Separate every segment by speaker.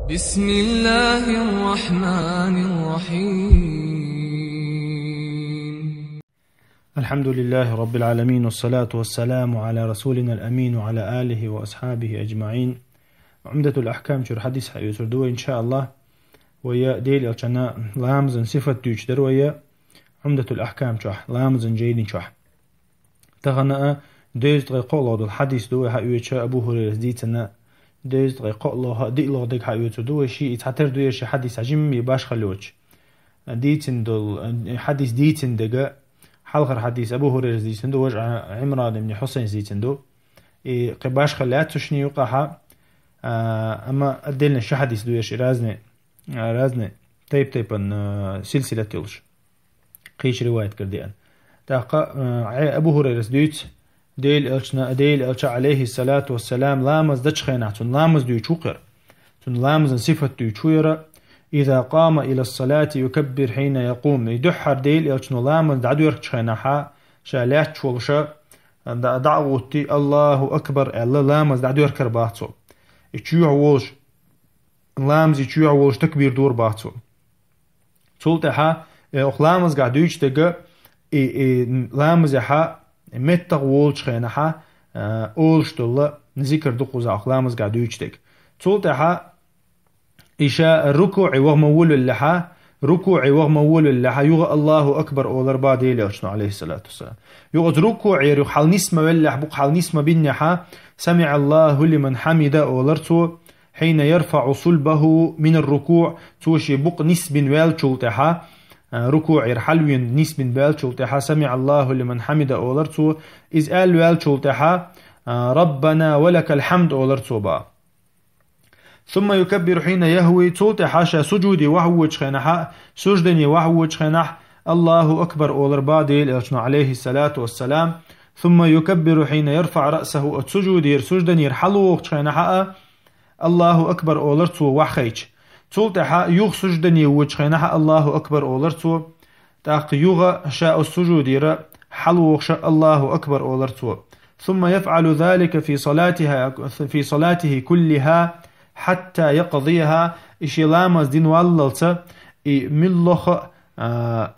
Speaker 1: بسم الله الرحمن الرحيم.
Speaker 2: الحمد لله رب العالمين، والصلاة والسلام على رسولنا الأمين وعلى آله وأصحابه أجمعين. عمدة الأحكام شر حديث حيوسر دو إن شاء الله ويا ديل الشنا لامزن صفة دوش در ويا عمدة الأحكام شح لامزن جيد شح تغنى ديز قول الحديث دو حيوش أبو هريرة ديتنا ديز قول دي الله ديك حيوسر دو شيء يتحتر دو شيء حديث عجيم يباش خلوش ديتن دول حديث ديتن دقة حلقة حديث أبو هريرة ديتن دو وجع عمران بن حسين ديتن دو قباش خلات تشني يقعها أما أدلنا شو حديث دويش رازنة تيبن سلسلة تلش قيش رواية كرديان تاقا أبو هريرة دويت ديل ألشنا عليه الصلاة والسلام لامز دش خيناتون لامز دوي شوقر تون لامز صفة دوي شويرة إذا قام إلى الصلاة يكبر حين يقوم يدحر ديل ألشنا لامز دعدو يركش خيناحا شالات شولشا دعوتي الله أكبر الله لامز دعدو يركر باحثو يتشوع وولش لامز يتشوع وولش تكبير دور باحثو سلطة أخلامز قاعد يجتغى لامز يحا متغ وولش خينحا أولش دولة نذكر دقوزا أخلامز قاعد يجتغى سلطة إشاء الركوع وغمول اللحا ركوع وغمول اللحا يغى الله أكبر أولر بعد يليشنو عليه الصلاة والسلام يغى ركوع يرو حال نسمة واللح بق حال نسمة بنيحا سمع الله لمن حمد أولرتو حين يرفع صلبه من الركوع توشي بق نسب والشلتها ركوع يرحلوين نسب والشلتها سمع الله لمن حمد أولرتو إذ قال والشلتها ربنا ولك الحمد أولرتو با ثم يكبر حين يهوي تولتها حاشا سجودي وحوج خينحا سجدني وحوج خينح الله أكبر أولر باديل عليه الصلاة والسلام ثم يكبر حين يرفع رأسه السجود يرسجدن يرحلو خينحا الله أكبر أولرتو وحيج تولتها يوغ سجدن يوج خينحا الله أكبر أولرتو تاق يوغ شاء السجود ير حلو الله أكبر أولرتو ثم يفعل ذلك في صلاته كلها حتى يقضيها إشي لامز دين واللتا ملخ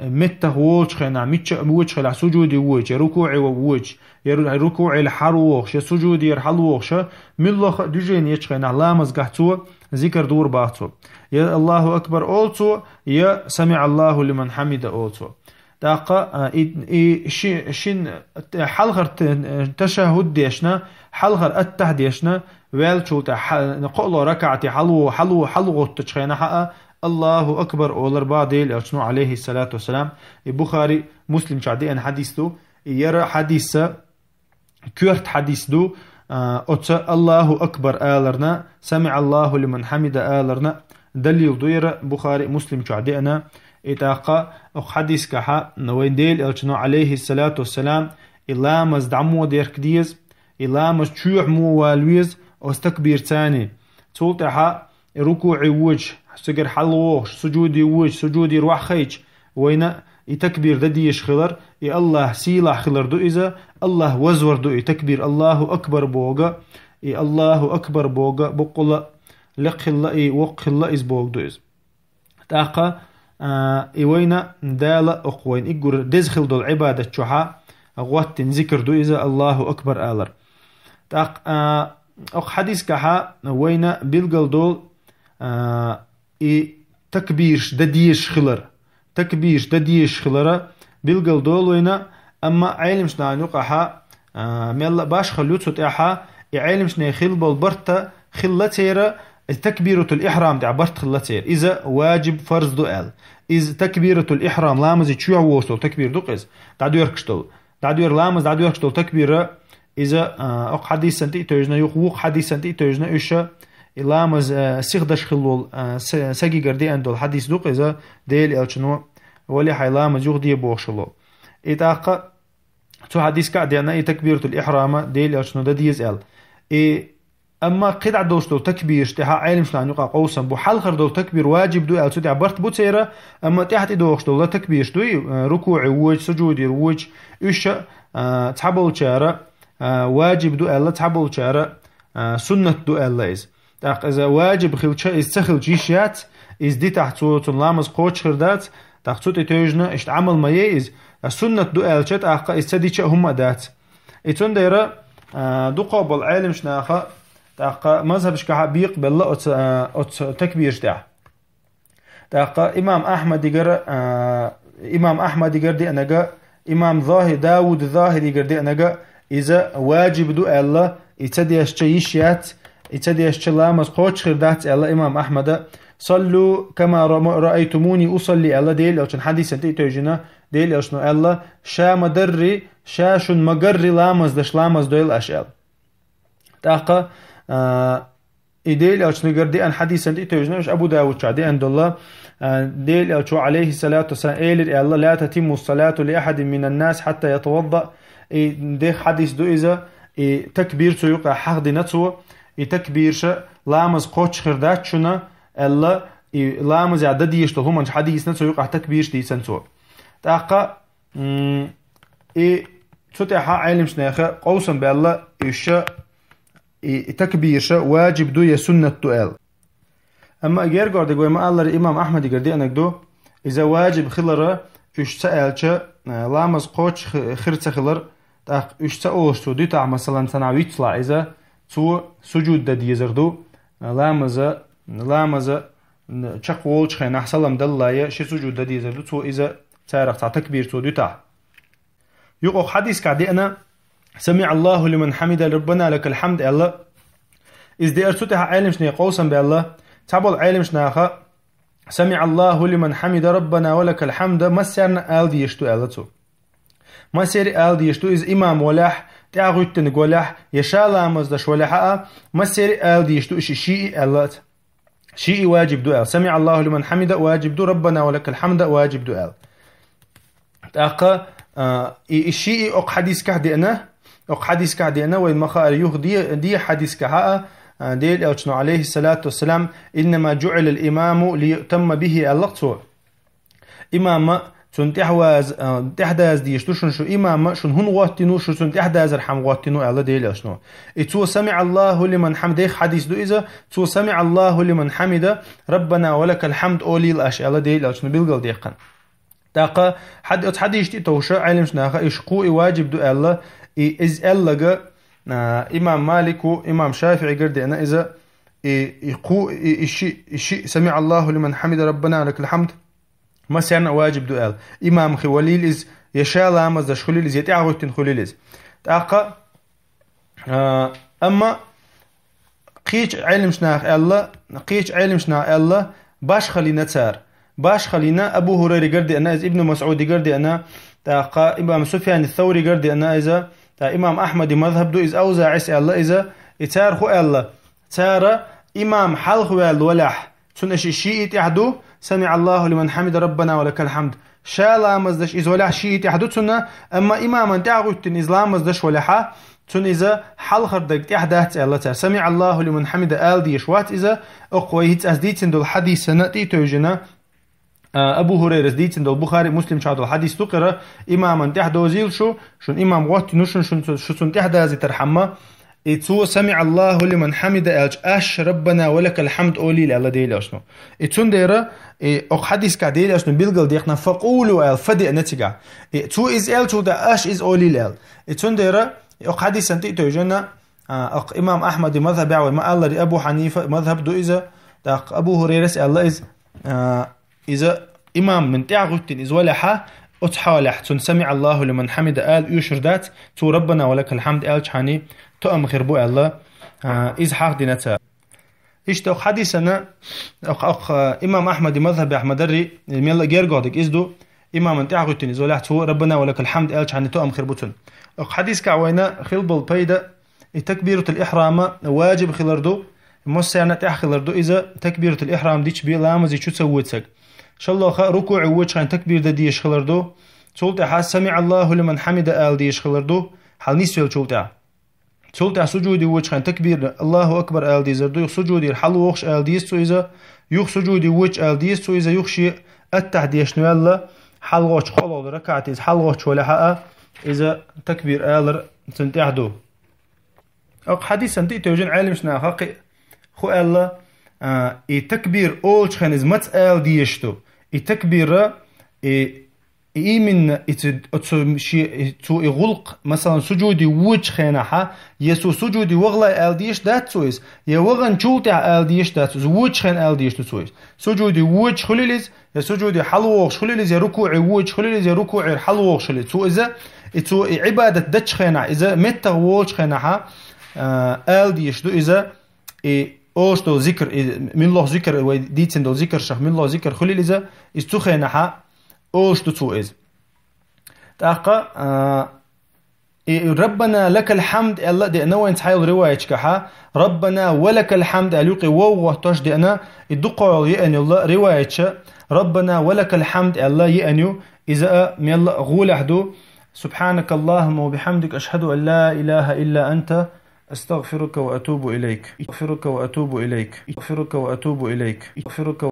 Speaker 2: مته ووش خنا متش ووش خلا سجودي ووش ركوعي ووش ركوعي الحروخ سجودي الحروخ ملخ دجين يشخنا لامز قحتو ذكر دور باحتو يا الله أكبر أولتو يا سمع الله لمن حمد أولتو داقة شين حلغر تشهد ديشنا حلغر الته ديشنا والشو نقول ركعتي حلو تشخينا حقا الله أكبر أولر بعديل أشنو عليه الصلاة والسلام البخاري مسلم شعدي أن حديثه يرى حديث كورت حديث دو الله أكبر آلرنا سمع الله لمن حمد آلرنا دليل دير بخاري مسلم شعدي أنا إتاقا حديث كحا نوين ديل أشنو عليه الصلاة والسلام إلا مزدعمو دير كديز إلا مزشوع مو والويز أستكبير تاني تولتها ركوعي وجه سجر حلوش سجودي وجه سجودي روح خيج وين يتكبير دديش خلر يا الله سيلا خلر دو إذا الله وزور دو يتكبير الله أكبر بوغا يا الله أكبر بوغا بقول لق الله وق الله إز بوغ دو إز تاقا وين دال أقوين إجر دزخل دو العبادة شحا غوات ذكر دو إذا الله أكبر آلر تاق حديث كها وين بيلقل دول تكبيرش دديش خلر تكبيرش دديش خلرة بيلقل دول وين أما علمش نعنقها ميلا باش خلوت تاعها علمش نخيل بالبرتا خلتيرة تكبيرة الإحرام دع برت خلتير إذا واجب فرض دؤال إذا تكبيرة الإحرام لامز تشوع وصل تكبير دقز دعدو يركشتول دعدو ير لامز دعدو يركشتول تكبيرة إذا أق حديث سنتي توجنا يخوق حديث سنتي توجنا إيشا إلامز سيخدش خلول سجي قردي عندول حديث دوق إذا ديل ألشنو ولي حيلامز يغدي بوخشلو إتاقة تو حديث قاعد يعني تكبيرة الإحرام ديل ألشنو ده ديز أل أما قطع دوستو تكبير اشتها علم شلون يقع قوسا بحال خردول تكبير واجب دو ألشو تعبرت بوتيرة أما تحت دوستو لا تكبير دوي ركوع ووج سجود ووج إيشا تحبل شارة واجب دو الله تحبل شارة سنة دو الله إز تاق إذا واجب خلشة استخل جيشيات إز دي تحت صوت لامز قوتش خردات تاق صوت إتوجنا إشت عمل ما يئز السنة دو ألشت أق استديش هم دات إتون ديرا دو قابل عالم شناخا تاق مذهب شكاها بيقبل الله أت تكبير شتاع تاق إمام أحمد يقر دي أنجا إمام ظاهر داود ظاهر يقر دي أنجا إذا واجب دو الله يتديش تيشيات يتديش لامز قوتش خردات الله إمام أحمد صلوا كما رأيتموني أصلي الله ديل أو حديث أنتي توجنا ديل أو شنو الله شا مدري شاشن مجري لامز دش لامز دويل أشياء تاقة ديل أو شنو قردي أن حديث أنتي توجنا مش أبو داود شادي عند الله ديل أو شو عليه الصلاة والسلام الله لا تتم الصلاة لأحد من الناس حتى يتوضأ ده حديث دو إذا تكبير سيوقع حق نتسو تكبير شا لامز قوتش خردات شنا الله لامز عدد يشتغل هم حديث نتسو يوقع تكبير شتي سنسو تاقا تفتح علم شناخه قوسا بالله إيشا تكبير شا واجب دو يسنة تؤال أما أجير قاعد يقول ما الله الإمام أحمد يقول دي أنك دو إذا واجب خلره إيش سأل شا لامز قوتش خرت خلر تاق إيش سأوش تو دي تاع مثلا تناوي يطلع إذا تو سجود دا ديزردو لامز شق وولش خين أحسلم دلايا شي سجود دا ديزردو تو إذا تارق تاع تكبير تو دي تاع يقول حديث كعدي أنا سمع الله لمن حمد ربنا لك الحمد الله إذ دي أرسوتها عالم شني قوسا بالله تعبوا العالم شناخا سمع الله لمن حمد ربنا ولك الحمد ما سيرنا آل دي يشتو آلتو ما سير آل دي يشتو إذ إمام ولاح تعغيتن قولاح يشالا مزدش ولاحا ما سير آل دي يشتو إشي شيء آلت شيء واجب دو آل سمع الله لمن حمد واجب دو ربنا ولك الحمد واجب دو آل تاقا الشيء أق حديث كهدي أنا وين مخار يوخ دي حديث كها ديل أوشنا عليه الصلاة والسلام إنما جعل الإمام ليؤتم به اللقطو إمام شن تحداز ديشتو شو إمام شن هن غوتنو شن تحداز رحم غوتنو الله ديل أوشنا إتو سمع الله لمن حمد حديث دو إذا تو سمع الله لمن حمد ربنا ولك الحمد أولي الأشياء الله ديل أوشنا بيلقل ديقن تاقا حد يشتي توشا علم شناخا إشقوء واجب دو الله إز ألغا إمام مالك وإمام شافعي قردي أنا إذا يقو إشي سمع الله لمن حمد ربنا لك الحمد ما سيرنا واجب دو إمام خواليل إز يشا لامز داش خليل إز يتعغوتين خليل إز تاقا أما قيش علم شناخ الله باش خلينا تسار باش خلينا أبو هريرة قردي أنا إذا ابن مسعود قردي أنا تاقا إمام سفيان الثوري قردي أنا إذا تا إمام أحمد مذهب دو إذا أوزع عسى الله إذا إتار خو الله تارى إمام حلخ والولاح سنش الشيء يحدو سمع الله لمن حمد ربنا ولك الحمد شالا مزدش إذا ولاح شيء يحدو سنة أما إماما تعغوت إسلام مزدش ولاحا سن إذا حلخ ردك تحدث الله تار سمع الله لمن حمد آل دي شوات إذا أقوى أزديت دول حديث سنتي توجنا أبو هريرة ديت عند البخاري مسلم شاد الحديث تقرأ إماما تحدو زيل شن إمام غوت نشن شن تحدى زي ترحمة إتسو سمع الله لمن حمد أش ربنا ولك الحمد أولي لألا ديل أشنو إتسون ديرا أو حديث كديل أشنو بيلقل ديقنا فقولوا الفدي نتيجة إتسو إز إل شو ده أش إز أولي لأل إتسون ديرا أو حديث أنتي توجنا إمام أحمد مذهب يعوي ما الله أبو حنيفة مذهب دو إذا أبو هريرة الله إذا إمام من تعغتين إذا ولحا أتحالح تن سمع الله لمن حمد آل يشردات تو ربنا ولك الحمد آل شحاني تو أم خربو الله إذ حق دينتا إشتاق حديثنا إمام أحمد مذهب أحمد الري الميلا غير قادك إذدو إمام من تعغتين إذا ولحا تو ربنا ولك الحمد آل شحاني تو أم خربوتن حديث كعوينا خلب البيدة تكبيرة الإحرام واجب خلردو موسيانا تحخلردو إذا تكبيرة الإحرام ديش بيلامزي شو تسويتسك شاء الله ركوع وجه عن تكبير ده ديش خلردو تولت حس سمع الله لمن حمد آل ديش خلردو حال نسفل تولت سجود وجه عن تكبير الله أكبر آل دي زردو سجود الحل وخش آل ديس تو إذا يخ سجود وجه آل ديس تو إذا يخشي التحديش نوال حل وش خلال ركعت إذا حل وش ولا حق إذا تكبير آل تنتحدو حديث أنتي توجن عالم شنا حقي خو الله تكبير أول خن إز مت آل ديشتو تكبير من تو يغلق مثلا سجودي وجه خناحة يسو سجودي وغلا آل ديش دات سويس يوغن شولتع آل ديش دات وجه خن آل ديش سويس سجودي وجه خليلز يا سجودي حلوغ خليلز يا ركوع وجه خليلز يا ركوع حلوغ خليلز سو إذا تو عبادة دتش خناح إذا مت وجه خناحة آل ديش دو إذا أوشتو ذكر من الله ذكر وديتين دو ذكر شخ من الله ذكر خليل إذا استخناحة أوشتو تو إذ تاقا ربنا لك الحمد الله دي نوين تحيل رواية كحا ربنا ولك الحمد أليقي ووه توش دي أنا الدقاء يأني الله رواية ربنا ولك الحمد الله يأني إذا من الله غول أحدو سبحانك اللهم وبحمدك أشهد أن لا إله إلا أنت أستغفرك وأتوب إليك أستغفرك وأتوب إليك أستغفرك وأتوب إليك أستغفرك